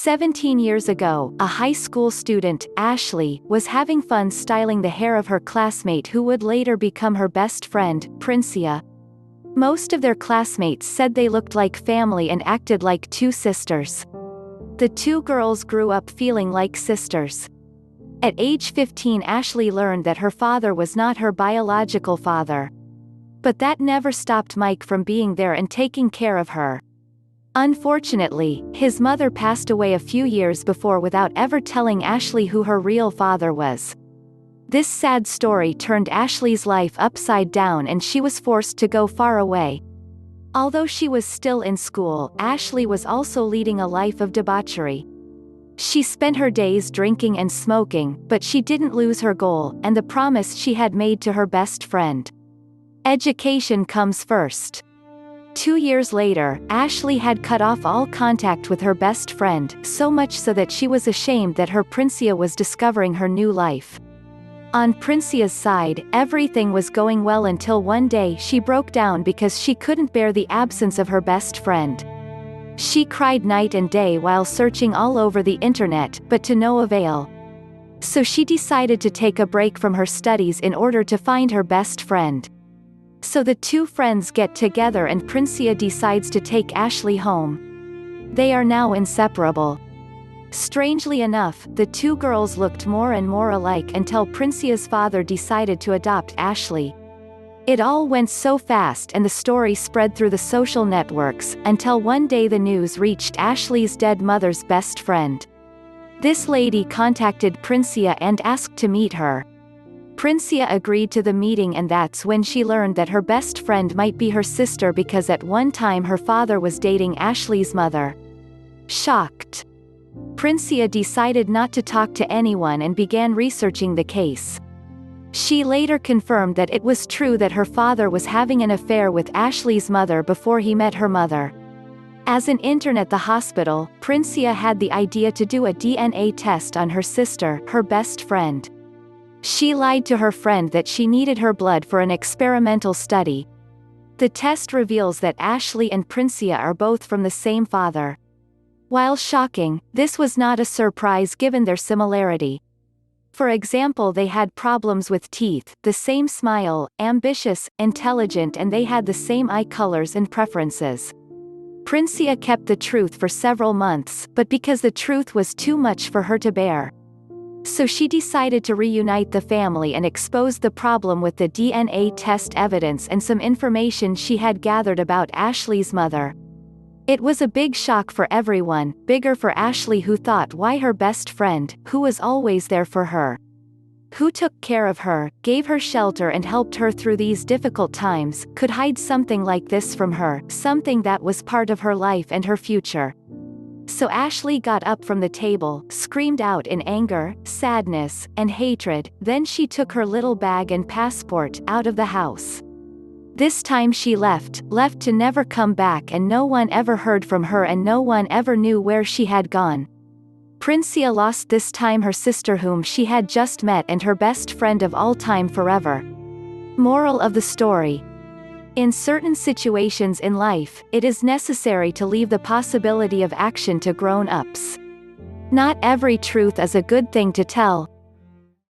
17 years ago, a high school student, Ashley, was having fun styling the hair of her classmate who would later become her best friend, Princia. Most of their classmates said they looked like family and acted like two sisters. The two girls grew up feeling like sisters. At age 15, Ashley learned that her father was not her biological father. But that never stopped Mike from being there and taking care of her. Unfortunately, his mother passed away a few years before without ever telling Ashley who her real father was. This sad story turned Ashley's life upside down and she was forced to go far away. Although she was still in school, Ashley was also leading a life of debauchery. She spent her days drinking and smoking, but she didn't lose her goal and the promise she had made to her best friend. Education comes first. 2 years later, Ashley had cut off all contact with her best friend, so much so that she was ashamed that her Princia was discovering her new life. On Princia's side, everything was going well until one day she broke down because she couldn't bear the absence of her best friend. She cried night and day while searching all over the internet, but to no avail. So she decided to take a break from her studies in order to find her best friend. So the two friends get together and Princia decides to take Ashley home. They are now inseparable. Strangely enough, the two girls looked more and more alike until Princia's father decided to adopt Ashley. It all went so fast and the story spread through the social networks, until one day the news reached Ashley's dead mother's best friend. This lady contacted Princia and asked to meet her. Princia agreed to the meeting and that's when she learned that her best friend might be her sister because at one time her father was dating Ashley's mother. Shocked, Princia decided not to talk to anyone and began researching the case. She later confirmed that it was true that her father was having an affair with Ashley's mother before he met her mother. As an intern at the hospital, Princia had the idea to do a DNA test on her sister, her best friend. She lied to her friend that she needed her blood for an experimental study. The test reveals that Ashley and Princia are both from the same father. While shocking, this was not a surprise given their similarity. For example, they had problems with teeth, the same smile, ambitious, intelligent, and they had the same eye colors and preferences. Princia kept the truth for several months, but because the truth was too much for her to bear. So she decided to reunite the family and expose the problem with the DNA test evidence and some information she had gathered about Ashley's mother. It was a big shock for everyone, bigger for Ashley who thought why her best friend, who was always there for her, who took care of her, gave her shelter and helped her through these difficult times, could hide something like this from her, something that was part of her life and her future. So Ashley got up from the table, screamed out in anger, sadness, and hatred, then she took her little bag and passport out of the house. This time she left to never come back, and no one ever heard from her and no one ever knew where she had gone. Princia lost this time her sister whom she had just met and her best friend of all time forever. Moral of the story: in certain situations in life, it is necessary to leave the possibility of action to grown-ups. Not every truth is a good thing to tell.